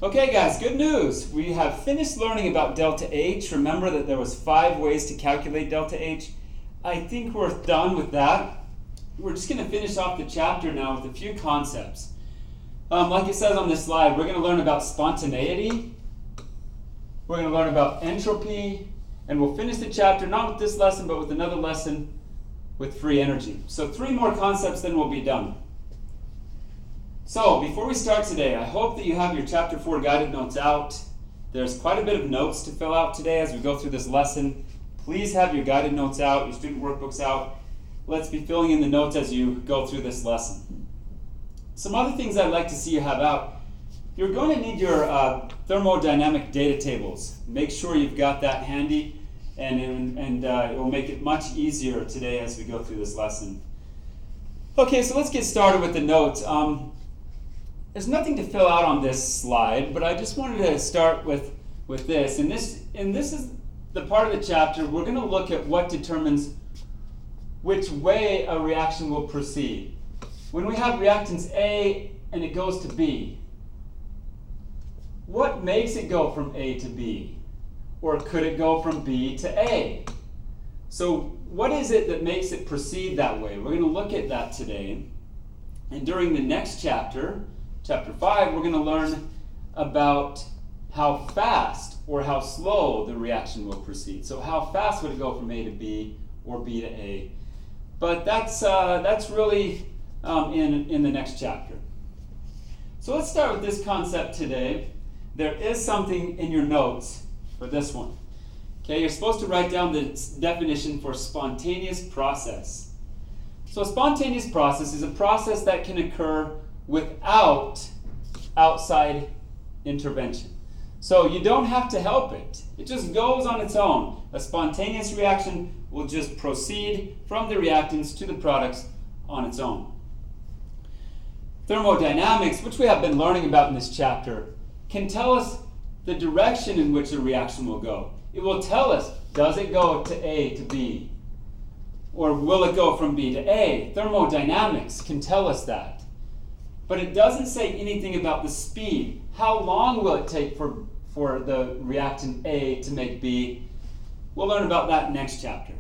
Okay guys, good news. We have finished learning about delta H. Remember that there was 5 ways to calculate delta H. I think we're done with that. We're just going to finish off the chapter now with a few concepts. Like it says on this slide, we're going to learn about spontaneity. We're going to learn about entropy. And we'll finish the chapter not with this lesson, but with another lesson with free energy. So 3 more concepts, then we'll be done. So, before we start today, I hope that you have your Chapter 4 guided notes out. There's quite a bit of notes to fill out today as we go through this lesson. Please have your guided notes out, your student workbooks out. Let's be filling in the notes as you go through this lesson. Some other things I'd like to see you have out. You're going to need your thermodynamic data tables. Make sure you've got that handy, and it will make it much easier today as we go through this lesson. Okay, so let's get started with the notes. There's nothing to fill out on this slide, but I just wanted to start with this. And this is the part of the chapter we're going to look at what determines which way a reaction will proceed. When we have reactants A and it goes to B, what makes it go from A to B? Or could it go from B to A? So what is it that makes it proceed that way? We're going to look at that today. And during the next chapter, Chapter 5, we're going to learn about how fast or how slow the reaction will proceed. So how fast would it go from A to B or B to A? But that's really in the next chapter. So let's start with this concept today. There is something in your notes for this one. Okay, you're supposed to write down the definition for spontaneous process. So a spontaneous process is a process that can occur without outside intervention. So you don't have to help it. It just goes on its own. A spontaneous reaction will just proceed from the reactants to the products on its own. Thermodynamics, which we have been learning about in this chapter, can tell us the direction in which a reaction will go. It will tell us, does it go to A to B? Or will it go from B to A? Thermodynamics can tell us that. But it doesn't say anything about the speed. How long will it take for the reactant A to make B? We'll learn about that next chapter.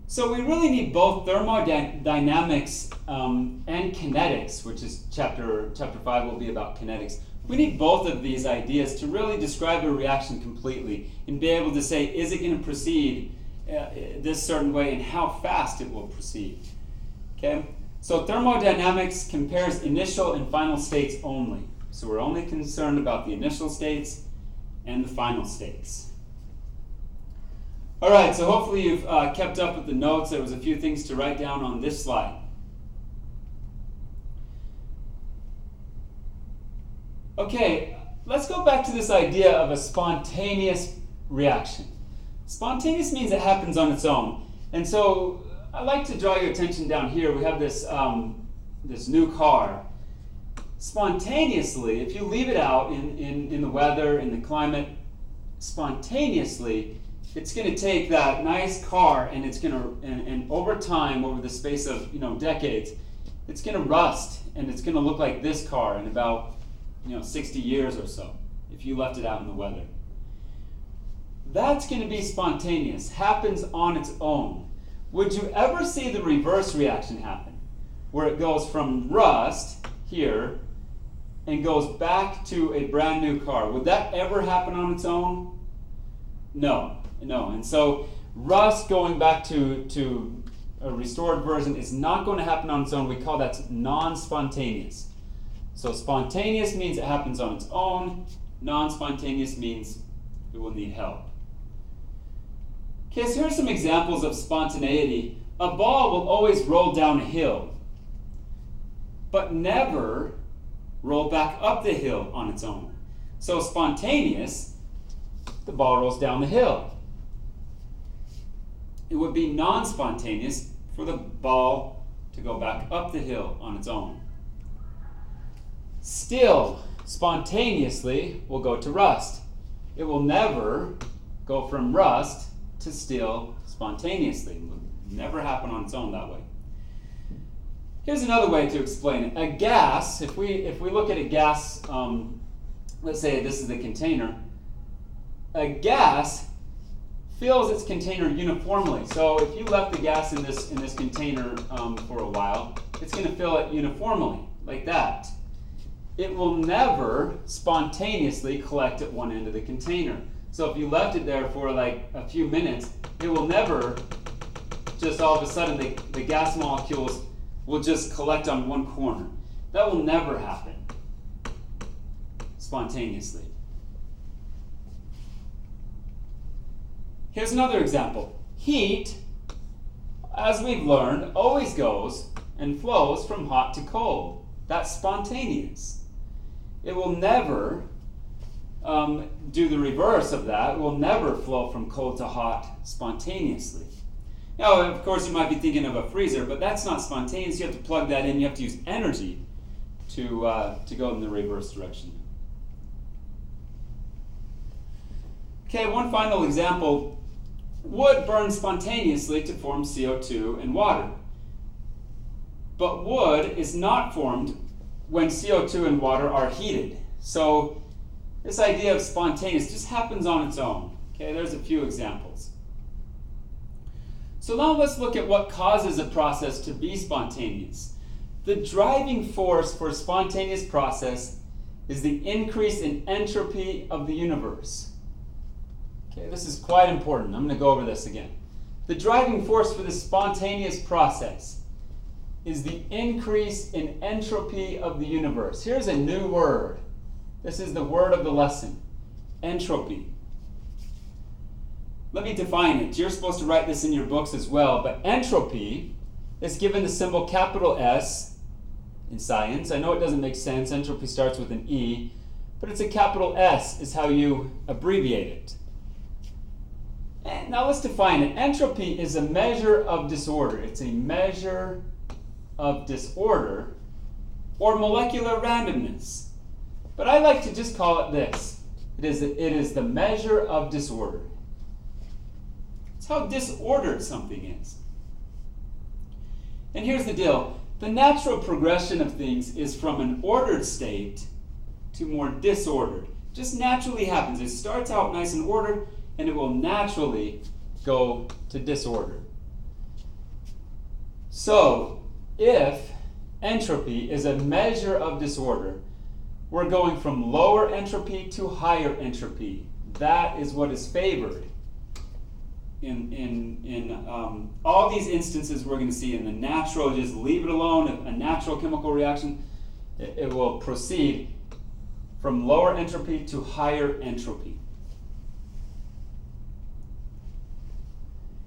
So we really need both thermodynamics and kinetics, which is chapter 5 will be about kinetics. We need both of these ideas to really describe a reaction completely and be able to say, is it going to proceed this certain way and how fast it will proceed. Okay, so thermodynamics compares initial and final states only. So we're only concerned about the initial states and the final states. All right, so hopefully you've kept up with the notes. There was a few things to write down on this slide. Okay, let's go back to this idea of a spontaneous reaction. Spontaneous means it happens on its own. And so I'd like to draw your attention down here. We have this new car. Spontaneously, if you leave it out in the weather, in the climate, spontaneously, it's going to take that nice car and it's going to, and over time, over the space of decades, it's going to rust and it's going to look like this car in about 60 years or so if you left it out in the weather. That's going to be spontaneous, happens on its own. Would you ever see the reverse reaction happen, where it goes from rust here and goes back to a brand new car? Would that ever happen on its own? No. And so rust going back to a restored version is not going to happen on its own. We call that non-spontaneous. So spontaneous means it happens on its own. Non-spontaneous means it will need help. Okay, so here are some examples of spontaneity. A ball will always roll down a hill, but never roll back up the hill on its own. So spontaneous, the ball rolls down the hill. It would be non-spontaneous for the ball to go back up the hill on its own. Steel, spontaneously, will go to rust. It will never go from rust to steel spontaneously. It will never happen on its own that way. Here's another way to explain it. A gas, if we look at a gas, let's say this is the container, a gas fills its container uniformly. So if you left the gas in this container for a while, it's going to fill it uniformly, like that. It will never spontaneously collect at one end of the container. So if you left it there for like a few minutes, it will never just all of a sudden the gas molecules will just collect on one corner. That will never happen spontaneously. Here's another example. Heat, as we've learned, always goes and flows from hot to cold. That's spontaneous. It will never do the reverse of that. It will never flow from cold to hot spontaneously. Now, of course, you might be thinking of a freezer, but that's not spontaneous. You have to plug that in. You have to use energy to go in the reverse direction. Okay, one final example. Wood burns spontaneously to form CO2 and water. But wood is not formed when CO2 and water are heated. So this idea of spontaneous just happens on its own. Okay, there's a few examples. So now let's look at what causes a process to be spontaneous. The driving force for a spontaneous process is the increase in entropy of the universe. Okay, this is quite important. I'm going to go over this again. The driving force for the spontaneous process is the increase in entropy of the universe. Here's a new word. This is the word of the lesson. Entropy. Let me define it. You're supposed to write this in your books as well, but entropy is given the symbol capital S in science. I know it doesn't make sense. Entropy starts with an E, but it's a capital S is how you abbreviate it. And now let's define it. Entropy is a measure of disorder. It's a measure of disorder or molecular randomness. But I like to just call it this. It is the measure of disorder. It's how disordered something is. And here's the deal. The natural progression of things is from an ordered state to more disordered. Just naturally happens. It starts out nice and ordered, and it will naturally go to disorder. So, if entropy is a measure of disorder, we're going from lower entropy to higher entropy. That is what is favored. In all these instances we're going to see in the natural, just leave it alone, a natural chemical reaction, it will proceed from lower entropy to higher entropy.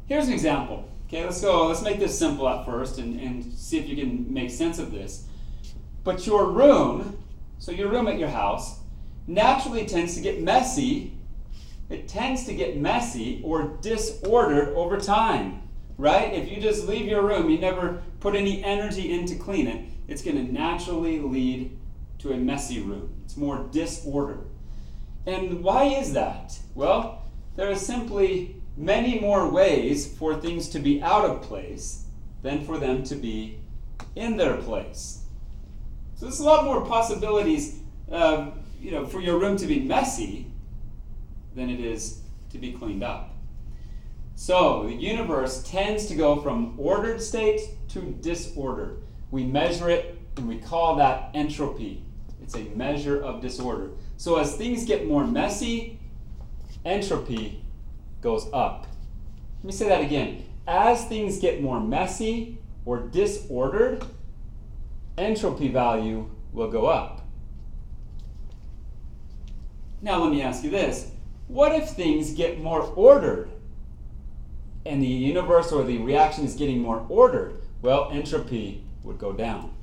Here's an example. Okay, let's make this simple at first and see if you can make sense of this. But your room, so your room at your house, naturally tends to get messy. It tends to get messy or disordered over time, right? If you just leave your room, you never put any energy in to clean it, it's going to naturally lead to a messy room. It's more disordered. And why is that? Well, there are simply many more ways for things to be out of place than for them to be in their place. So there's a lot more possibilities for your room to be messy than it is to be cleaned up. So the universe tends to go from ordered state to disorder. We measure it and we call that entropy. It's a measure of disorder. So as things get more messy, entropy goes up. Let me say that again. As things get more messy or disordered, entropy value will go up. Now let me ask you this. What if things get more ordered and the universe or the reaction is getting more ordered? Well, entropy would go down.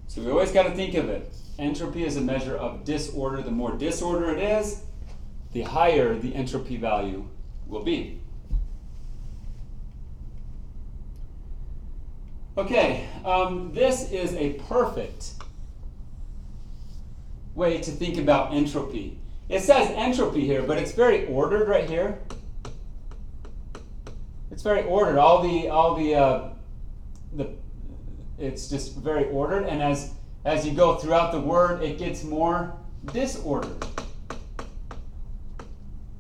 So we always got to think of it. Entropy is a measure of disorder. The more disorder it is, the higher the entropy value will be. Okay, this is a perfect way to think about entropy. It says entropy here, but it's very ordered right here. It's very ordered. All the It's just very ordered, and as you go throughout the word, it gets more disordered.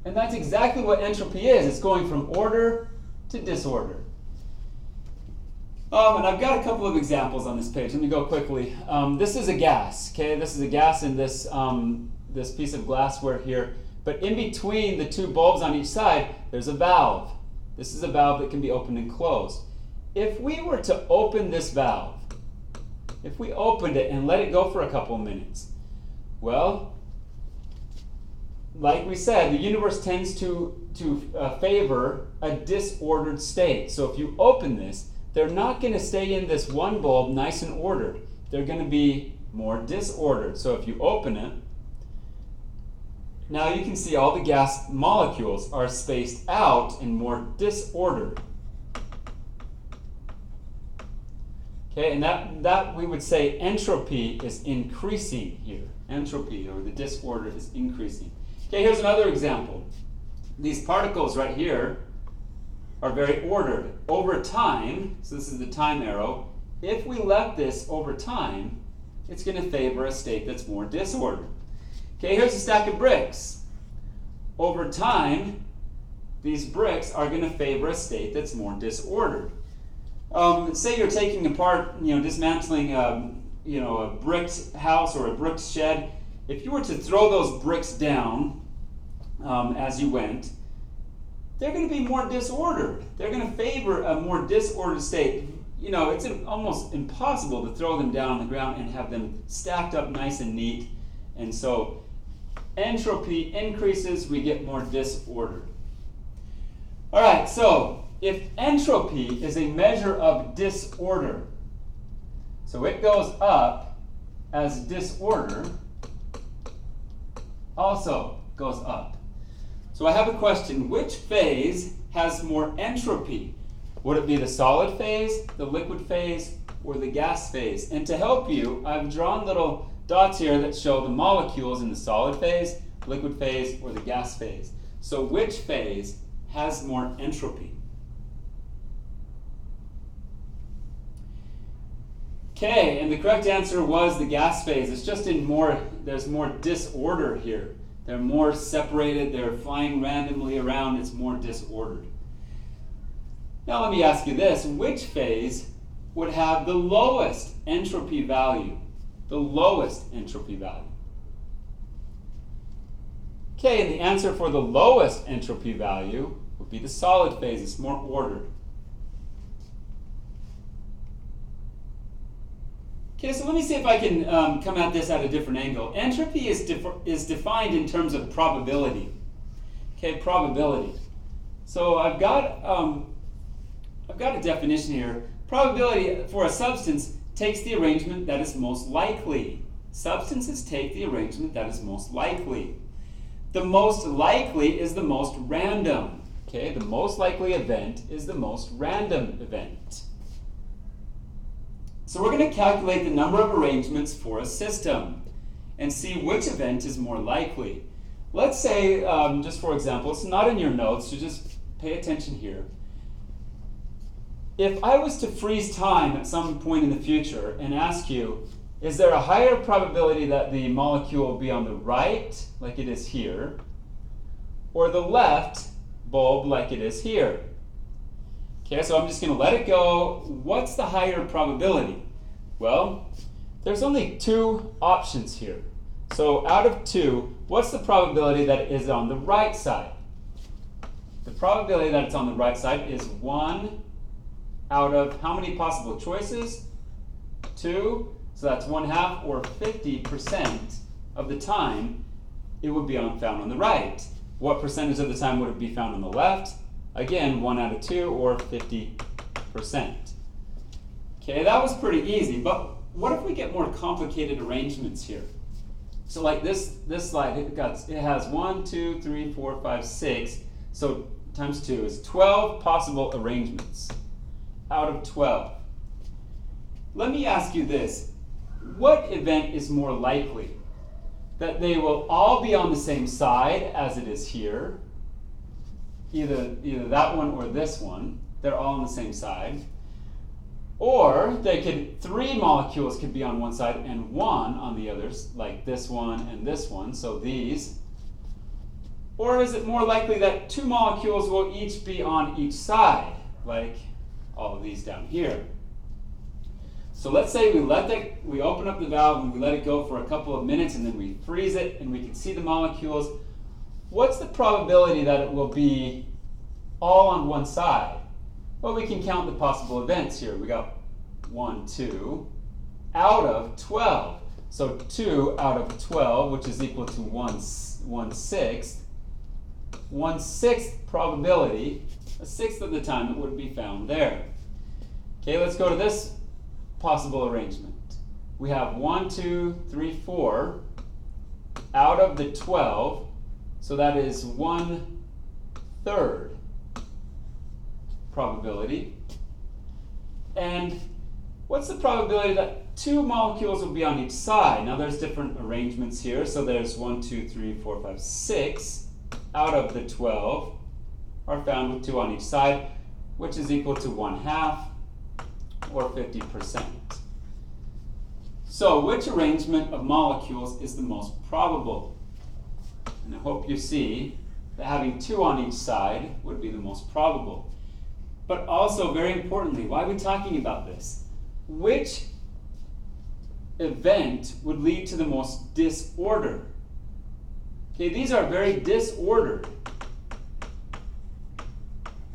And that's exactly what entropy is. It's going from order to disorder. And I've got a couple of examples on this page. Let me go quickly. This is a gas, okay? This is a gas in this, this piece of glassware here. But in between the two bulbs on each side, there's a valve. This is a valve that can be opened and closed. If we were to open this valve, if we opened it and let it go for a couple of minutes, well, like we said, the universe tends to favor a disordered state. So if you open this, they're not going to stay in this one bulb nice and ordered. They're going to be more disordered. So if you open it, now you can see all the gas molecules are spaced out and more disordered. Okay, and that we would say entropy is increasing here. Entropy, or the disorder, is increasing. Okay, here's another example. These particles right here are very ordered. Over time, so this is the time arrow, if we let this over time, it's going to favor a state that's more disordered. Okay, here's a stack of bricks. Over time, these bricks are going to favor a state that's more disordered. Say you're taking apart, dismantling, a bricked house or a bricked shed. If you were to throw those bricks down as you went, they're going to be more disordered. They're going to favor a more disordered state. It's almost impossible to throw them down on the ground and have them stacked up nice and neat. And so entropy increases, we get more disordered. All right, so if entropy is a measure of disorder, so it goes up as disorder also goes up. So I have a question. Which phase has more entropy? Would it be the solid phase, the liquid phase, or the gas phase? And to help you, I've drawn little dots here that show the molecules in the solid phase, liquid phase, or the gas phase. So which phase has more entropy? Okay, and the correct answer was the gas phase. It's just there's more disorder here. They're more separated, they're flying randomly around, it's more disordered. Now let me ask you this, which phase would have the lowest entropy value? The lowest entropy value. Okay, and the answer for the lowest entropy value would be the solid phase. It's more ordered. Okay, so let me see if I can come at this at a different angle. Entropy is defined in terms of probability. Okay, probability. So I've got a definition here. Probability for a substance takes the arrangement that is most likely. Substances take the arrangement that is most likely. The most likely is the most random. Okay, the most likely event is the most random event. So we're going to calculate the number of arrangements for a system and see which event is more likely. Let's say, just for example, it's not in your notes, so just pay attention here. If I was to freeze time at some point in the future and ask you, is there a higher probability that the molecule will be on the right, like it is here, or the left bulb, like it is here? Okay, so I'm just going to let it go. What's the higher probability? Well, there's only two options here. So out of two, what's the probability that it is on the right side? The probability that it's on the right side is 1 out of how many possible choices? 2. So that's 1/2, or 50% of the time it would be found on the right. What percentage of the time would it be found on the left? Again, 1 out of 2, or 50%. Okay, that was pretty easy, but what if we get more complicated arrangements here? So like this slide, it has 1, 2, 3, 4, 5, 6, so times 2 is 12 possible arrangements out of 12. Let me ask you this. What event is more likely? That they will all be on the same side as it is here, either that one or this one, they're all on the same side, Or three molecules could be on one side and one on the others, like this one and this one, so these. Or is it more likely that two molecules will each be on each side, like all of these down here? So let's say we open up the valve and we let it go for a couple of minutes and then we freeze it and we can see the molecules. What's the probability that it will be all on one side? Well, we can count the possible events here. We got 1, 2 out of 12. So 2 out of 12, which is equal to 1/6. 1/6 probability, a sixth of the time it would be found there. Okay, let's go to this possible arrangement. We have 1, 2, 3, 4 out of the 12, so that is 1/3 probability. And what's the probability that two molecules will be on each side? Now there's different arrangements here, so there's 1, 2, 3, 4, 5, 6 out of the 12 are found with two on each side, which is equal to 1/2 or 50%. So which arrangement of molecules is the most probable? And I hope you see that having two on each side would be the most probable. But also, very importantly, why are we talking about this? Which event would lead to the most disorder? Okay, these are very disordered.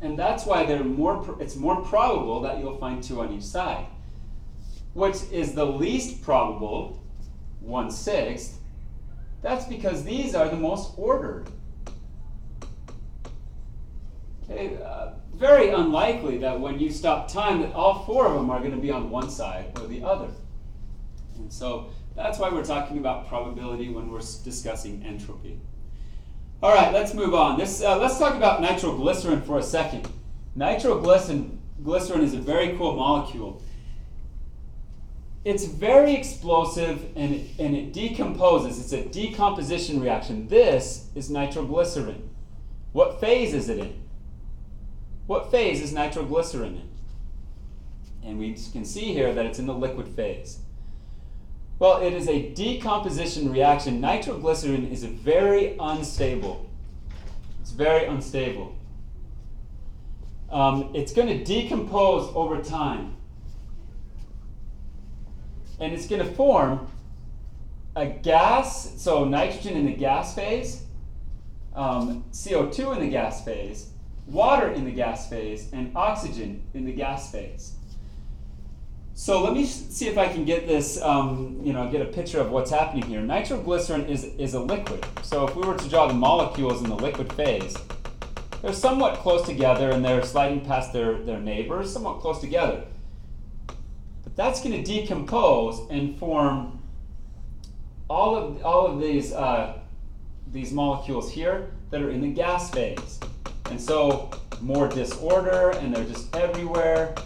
And that's why it's more probable that you'll find two on each side. Which is the least probable, 1/6. That's because these are the most ordered. Okay, very unlikely that when you stop time that all four of them are going to be on one side or the other. And so that's why we're talking about probability when we're discussing entropy. All right, let's move on. Let's talk about nitroglycerin for a second. Nitroglycerin is a very cool molecule. It's very explosive and it decomposes. It's a decomposition reaction. This is nitroglycerin. What phase is it in? What phase is nitroglycerin in? And we can see here that it's in the liquid phase. Well, it is a decomposition reaction. Nitroglycerin is very unstable. It's very unstable. It's going to decompose over time. And it's going to form a gas, so nitrogen in the gas phase, CO2 in the gas phase, water in the gas phase, and oxygen in the gas phase. So let me see if I can get this, get a picture of what's happening here. Nitroglycerin is a liquid. So if we were to draw the molecules in the liquid phase, they're somewhat close together and they're sliding past their neighbors, somewhat close together. But that's going to decompose and form all of these molecules here that are in the gas phase. And so more disorder, and they're just everywhere.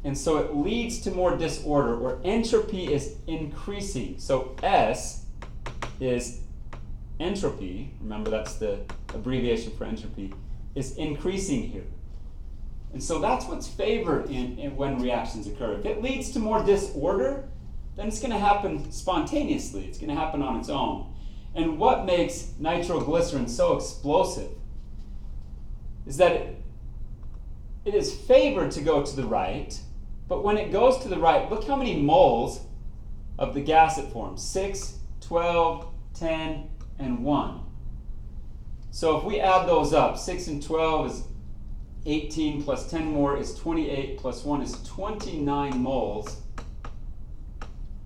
And so it leads to more disorder, or entropy is increasing. So S is entropy, remember that's the abbreviation for entropy, is increasing here. And so that's what's favored in when reactions occur. If it leads to more disorder, then it's going to happen spontaneously. It's going to happen on its own. And what makes nitroglycerin so explosive is that it is favored to go to the right, but when it goes to the right, look how many moles of the gas it forms. 6, 12, 10, and 1. So if we add those up, 6 and 12 is 18 plus 10 more is 28 plus 1 is 29 moles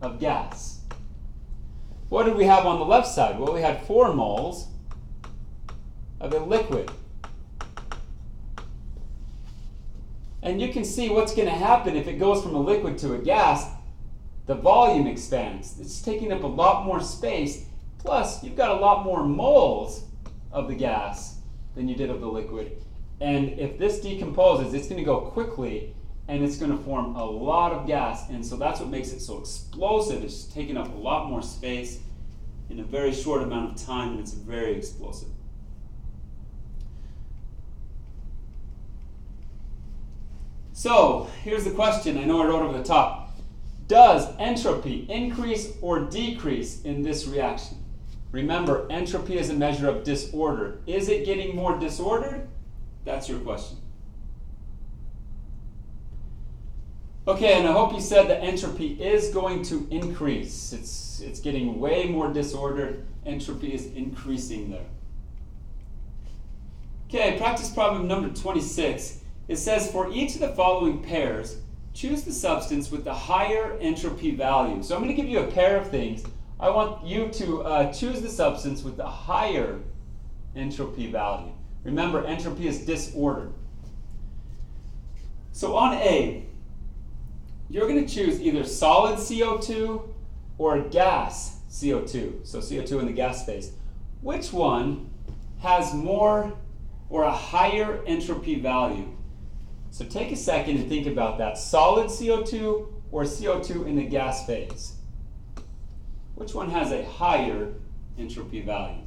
of gas. What did we have on the left side? Well, we had 4 moles of a liquid. And you can see what's going to happen if it goes from a liquid to a gas. The volume expands. It's taking up a lot more space. Plus, you've got a lot more moles of the gas than you did of the liquid. And if this decomposes, it's going to go quickly and it's going to form a lot of gas. And so that's what makes it so explosive. It's taking up a lot more space in a very short amount of time, and it's very explosive. So here's the question. I know I wrote over the top. Does entropy increase or decrease in this reaction? Remember, entropy is a measure of disorder. Is it getting more disordered? That's your question. Okay, and I hope you said that entropy is going to increase. It's getting way more disordered. Entropy is increasing there. Okay, practice problem number 26. It says, for each of the following pairs, choose the substance with the higher entropy value. So I'm going to give you a pair of things. I want you to choose the substance with the higher entropy value. Remember, entropy is disordered. So on A, you're going to choose either solid CO2 or gas CO2. So CO2 in the gas phase. Which one has more or a higher entropy value? So take a second and think about that. Solid CO2 or CO2 in the gas phase? Which one has a higher entropy value?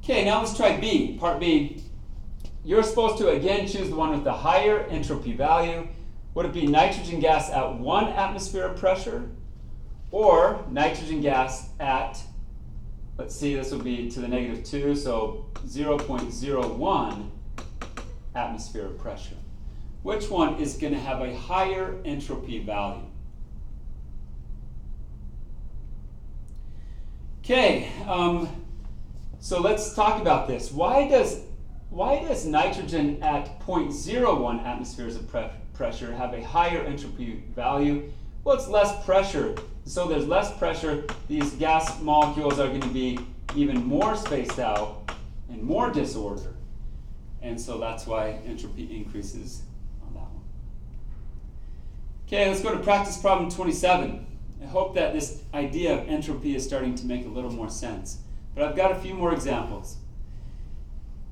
Okay, now let's try B, part B. You're supposed to again choose the one with the higher entropy value. Would it be nitrogen gas at 1 atmosphere of pressure or nitrogen gas at, let's see, this will be to the -2, so 0.01 atmosphere of pressure. Which one is going to have a higher entropy value? Okay, so let's talk about this. Why does nitrogen at 0.01 atmospheres of pressure have a higher entropy value? Well, it's less pressure. So there's less pressure. These gas molecules are going to be even more spaced out and more disordered. And so that's why entropy increases on that one. Okay, let's go to practice problem 27. I hope that this idea of entropy is starting to make a little more sense. But I've got a few more examples.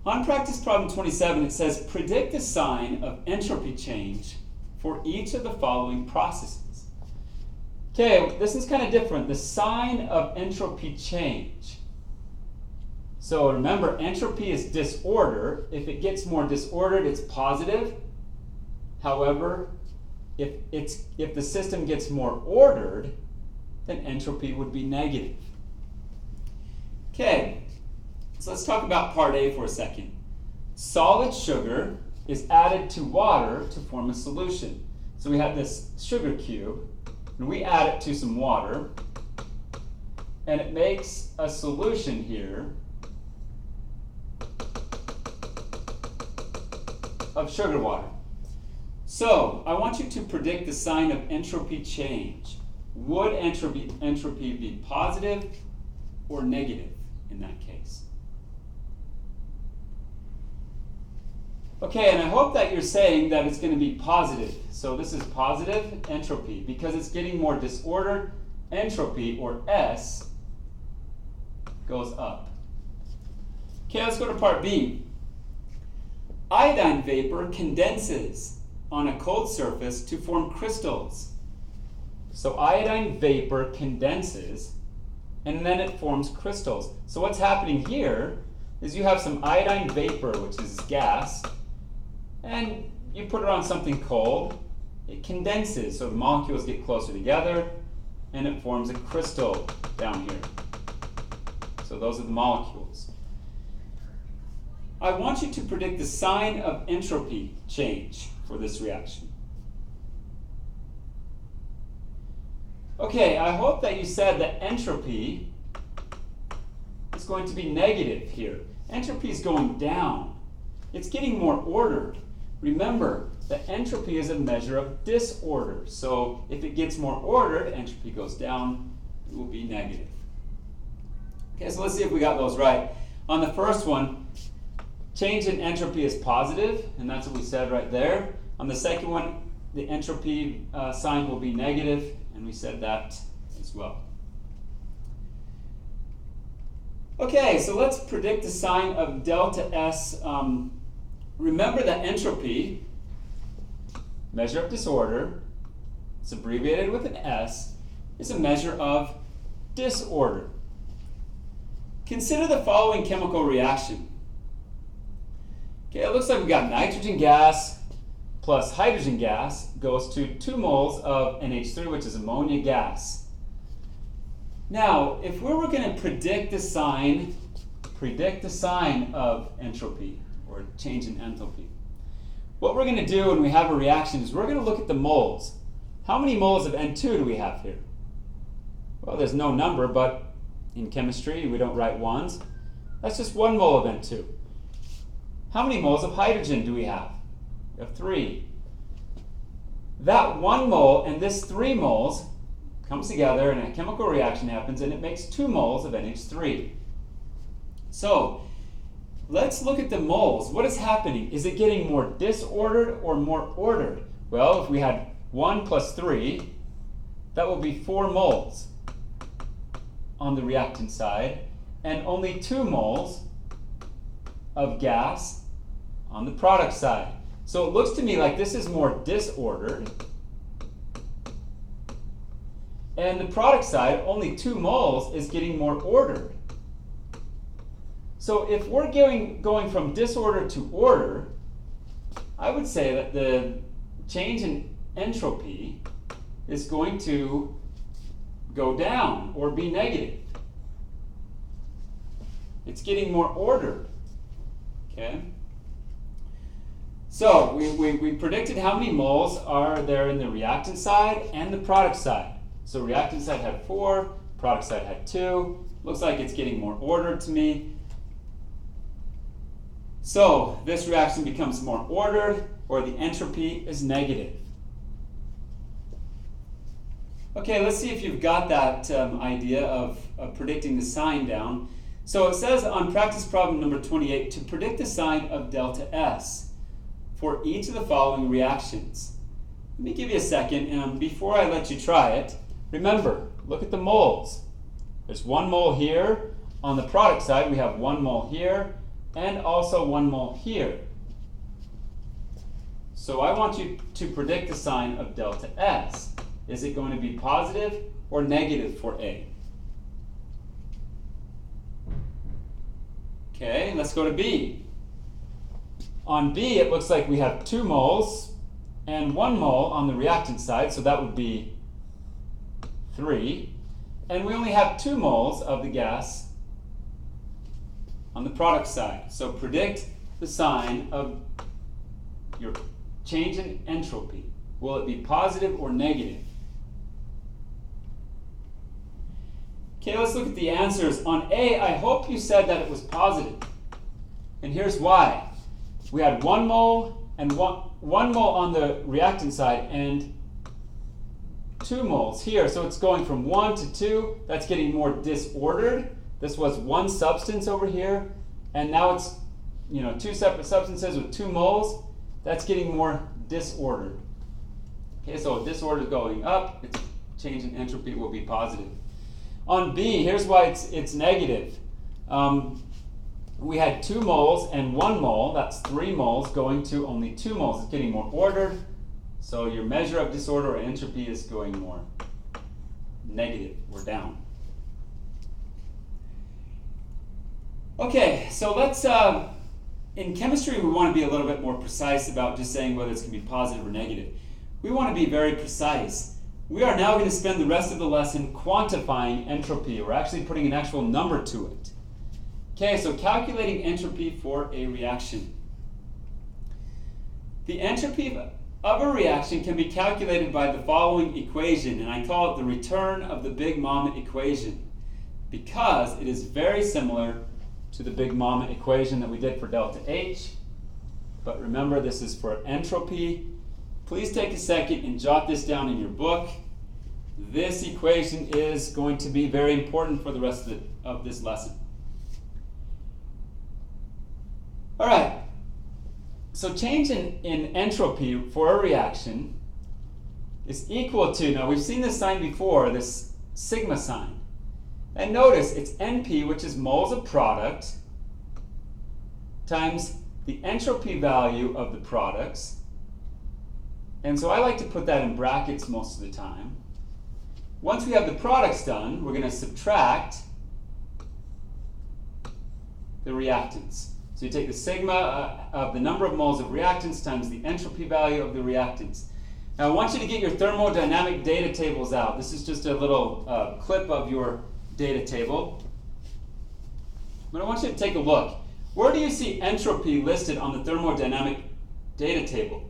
On practice problem 27, it says, predict the sign of entropy change for each of the following processes. Okay, this is kind of different. The sign of entropy change. So remember, entropy is disorder. If it gets more disordered, it's positive. However, if the system gets more ordered, then entropy would be negative. Okay, so let's talk about part A for a second. Solid sugar is added to water to form a solution. So we have this sugar cube, and we add it to some water, and it makes a solution here of sugar water. So I want you to predict the sign of entropy change. Would entropy be positive or negative in that case? Okay, and I hope that you're saying that it's going to be positive. So this is positive entropy because it's getting more disordered. Entropy, or S, goes up. Okay, let's go to part B. Iodine vapor condenses on a cold surface to form crystals. So iodine vapor condenses, and then it forms crystals. So what's happening here is you have some iodine vapor, which is gas, and you put it on something cold, it condenses, so the molecules get closer together, and it forms a crystal down here. So those are the molecules. I want you to predict the sign of entropy change for this reaction. Okay, I hope that you said that entropy is going to be negative here. Entropy is going down. It's getting more ordered. Remember that entropy is a measure of disorder. So if it gets more ordered, entropy goes down, it will be negative. Okay, so let's see if we got those right. On the first one, change in entropy is positive, and that's what we said right there. On the second one, the entropy sign will be negative, and we said that as well. Okay, so let's predict the sign of delta S. Remember that entropy, measure of disorder, it's abbreviated with an S, is a measure of disorder. Consider the following chemical reaction. Okay, it looks like we got nitrogen gas plus hydrogen gas goes to 2 moles of NH3, which is ammonia gas. Now, if we were going to predict the sign of entropy, or change in enthalpy, what we're going to do when we have a reaction is we're going to look at the moles. How many moles of N2 do we have here? Well, there's no number, but in chemistry we don't write ones. That's just 1 mole of N2. How many moles of hydrogen do we have? We have 3. That 1 mole and this 3 moles comes together and a chemical reaction happens and it makes 2 moles of NH3. So let's look at the moles. What is happening? Is it getting more disordered or more ordered? Well, if we had 1 plus 3, that will be 4 moles on the reactant side and only 2 moles of gas on the product side. So it looks to me like this is more disordered. And the product side, only 2 moles, is getting more ordered. So if we're going from disorder to order, I would say that the change in entropy is going to go down or be negative. It's getting more ordered. Okay? So we predicted how many moles are there in the reactant side and the product side. So reactant side had 4, product side had 2. Looks like it's getting more ordered to me. So this reaction becomes more ordered, or the entropy is negative. Okay, let's see if you've got that idea of predicting the sign down. So it says on practice problem number 28 to predict the sign of delta S for each of the following reactions. Let me give you a second, before I let you try it, remember, look at the moles. There's 1 mole here. On the product side, we have 1 mole here, and also 1 mole here. So I want you to predict the sign of delta S. Is it going to be positive or negative for A? Okay, let's go to B. On B, it looks like we have 2 moles and 1 mole on the reactant side, so that would be 3. And we only have 2 moles of the gas on the product side. So predict the sign of your change in entropy. Will it be positive or negative? Okay, let's look at the answers. On A, I hope you said that it was positive. And here's why. We had 1 mole and one mole on the reactant side and 2 moles here. So it's going from 1 to 2. That's getting more disordered. This was 1 substance over here, and now it's 2 separate substances with 2 moles. That's getting more disordered. Okay, so disorder is going up. Its change in entropy will be positive. On B, here's why it's negative. We had 2 moles and 1 mole. That's 3 moles going to only 2 moles. It's getting more ordered. So your measure of disorder or entropy is going more negative or down. Okay, so let's, in chemistry we want to be a little bit more precise about just saying whether it's going to be positive or negative. We want to be very precise. We are now going to spend the rest of the lesson quantifying entropy. We're actually putting an actual number to it. Okay, so calculating entropy for a reaction. The entropy of a reaction can be calculated by the following equation, and I call it the return of the Big Mama equation, because it is very similar to the Big Mama equation that we did for delta H. But remember, this is for entropy. Please take a second and jot this down in your book. This equation is going to be very important for the rest of this lesson. All right, so change in entropy for a reaction is equal to, now we've seen this sign before, this sigma sign. And notice it's NP, which is moles of product, times the entropy value of the products. And so I like to put that in brackets most of the time. Once we have the products done, we're going to subtract the reactants. So you take the sigma of the number of moles of reactants times the entropy value of the reactants. Now I want you to get your thermodynamic data tables out. This is just a little clip of your data table. But I want you to take a look. Where do you see entropy listed on the thermodynamic data table?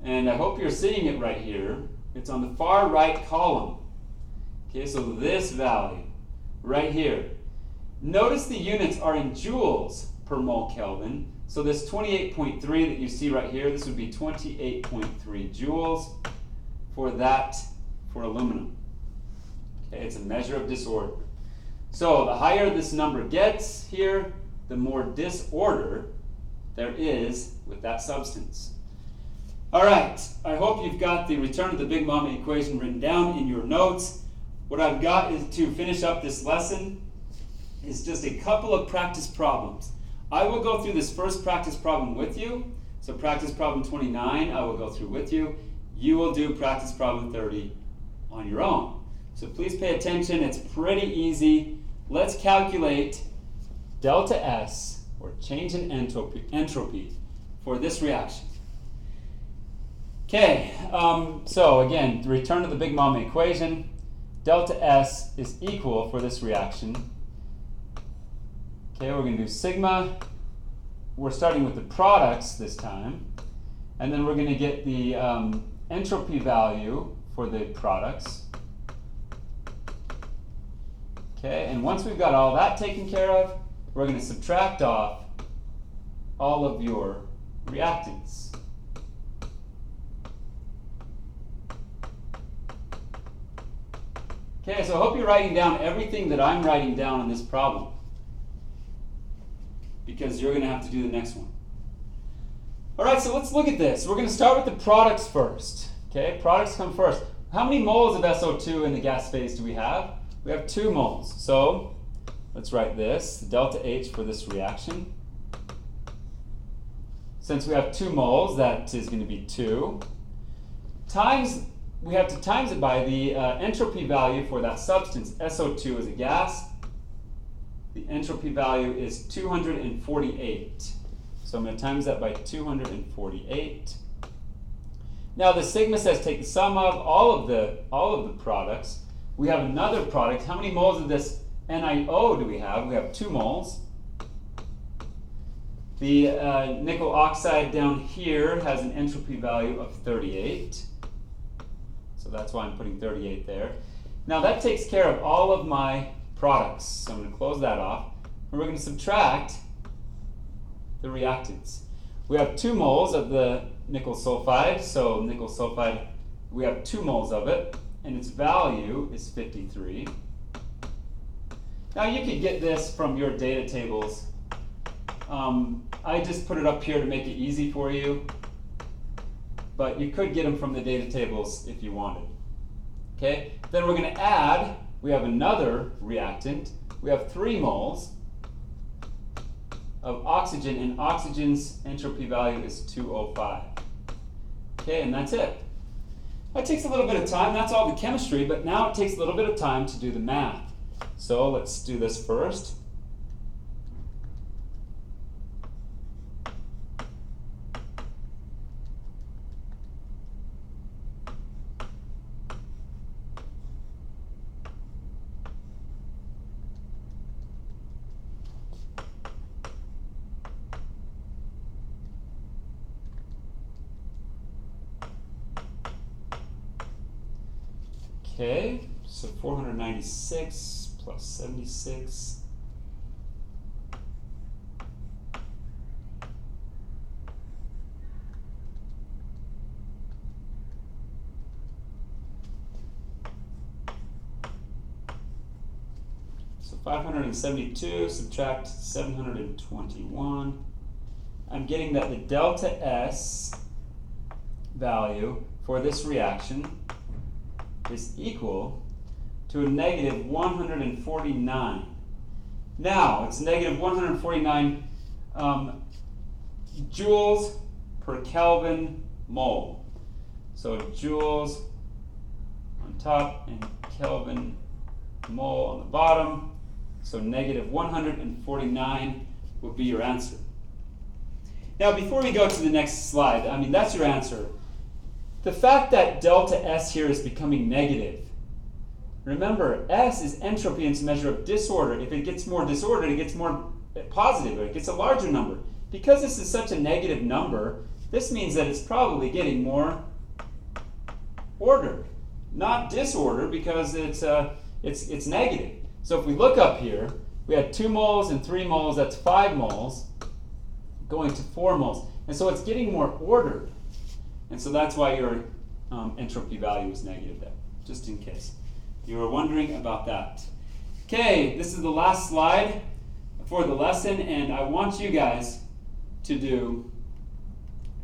And I hope you're seeing it right here. It's on the far right column. Okay, so this value right here. Notice the units are in joules per mole Kelvin. So this 28.3 that you see right here, this would be 28.3 joules for that, for aluminum. Okay, it's a measure of disorder. So the higher this number gets here, the more disorder there is with that substance. All right, I hope you've got the return of the Big Mama equation written down in your notes. What I've got is to finish up this lesson is just a couple of practice problems. I will go through this first practice problem with you. So practice problem 29, I will go through with you. You will do practice problem 30 on your own. So please pay attention, it's pretty easy. Let's calculate delta S, or change in entropy for this reaction. Okay, so again, the return of the Big Mama equation. Delta S is equal for this reaction. Okay, we're going to do sigma. We're starting with the products this time. And then we're going to get the entropy value for the products. Okay, and once we've got all that taken care of, we're going to subtract off all of your reactants. Okay, so I hope you're writing down everything that I'm writing down in this problem, because you're going to have to do the next one. All right, so let's look at this. We're going to start with the products first. Okay, products come first. How many moles of SO2 in the gas phase do we have? We have 2 moles. So let's write this, delta H for this reaction. Since we have 2 moles, that is going to be 2 times. We have to times it by the entropy value for that substance. SO2 is a gas. The entropy value is 248. So I'm going to times that by 248. Now the sigma says take the sum of all of the products. We have another product. How many moles of this NiO do we have? We have 2 moles. The nickel oxide down here has an entropy value of 38. So that's why I'm putting 38 there. Now that takes care of all of my products. So I'm going to close that off. And we're going to subtract the reactants. We have 2 moles of the nickel sulfide. So nickel sulfide, we have 2 moles of it. And its value is 53. Now you could get this from your data tables. I just put it up here to make it easy for you. But you could get them from the data tables if you wanted. Okay, then we're going to add, we have another reactant. We have 3 moles of oxygen, and oxygen's entropy value is 205. Okay, and that's it. That takes a little bit of time. That's all the chemistry, but now it takes a little bit of time to do the math. So let's do this first. Okay, so 496 plus 76. So 572 subtract 721. I'm getting that the delta S value for this reaction is equal to a negative 149. Now, it's negative 149 joules per Kelvin mole. So joules on top and Kelvin mole on the bottom. So negative 149 would be your answer. Now, before we go to the next slide, I mean, that's your answer. The fact that delta S here is becoming negative. Remember, S is entropy and it's a measure of disorder. If it gets more disordered, it gets more positive, or it gets a larger number. Because this is such a negative number, this means that it's probably getting more ordered, not disordered, because it's negative. So if we look up here, we had 2 moles and 3 moles, that's 5 moles, going to 4 moles. And so it's getting more ordered. And so that's why your entropy value is negative there, just in case you were wondering about that. Okay, this is the last slide for the lesson, and I want you guys to do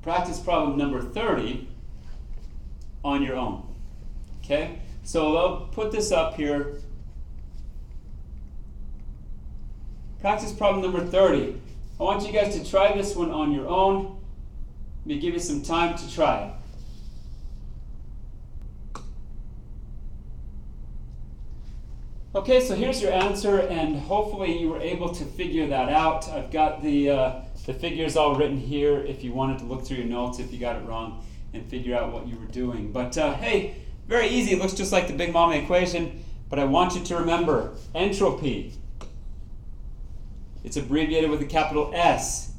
practice problem number 30 on your own. Okay, so I'll put this up here. Practice problem number 30. I want you guys to try this one on your own. Let me give you some time to try. Okay, so here's your answer, and hopefully you were able to figure that out. I've got the figures all written here if you wanted to look through your notes if you got it wrong and figure out what you were doing. But hey, very easy. It looks just like the Big Mama equation, but I want you to remember entropy. It's abbreviated with a capital S.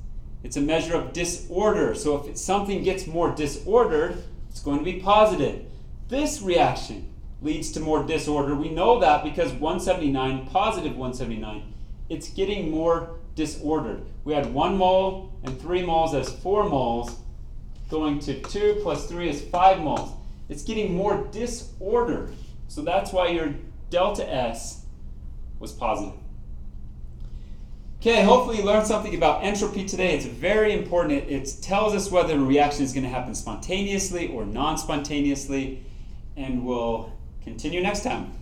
It's a measure of disorder. So if something gets more disordered, it's going to be positive. This reaction leads to more disorder. We know that because 179, positive 179, it's getting more disordered. We had 1 mole and 3 moles, that's 4 moles, going to 2 plus 3 is 5 moles. It's getting more disordered. So that's why your delta S was positive. Okay, hopefully you learned something about entropy today. It's very important. It tells us whether a reaction is going to happen spontaneously or non-spontaneously, and we'll continue next time.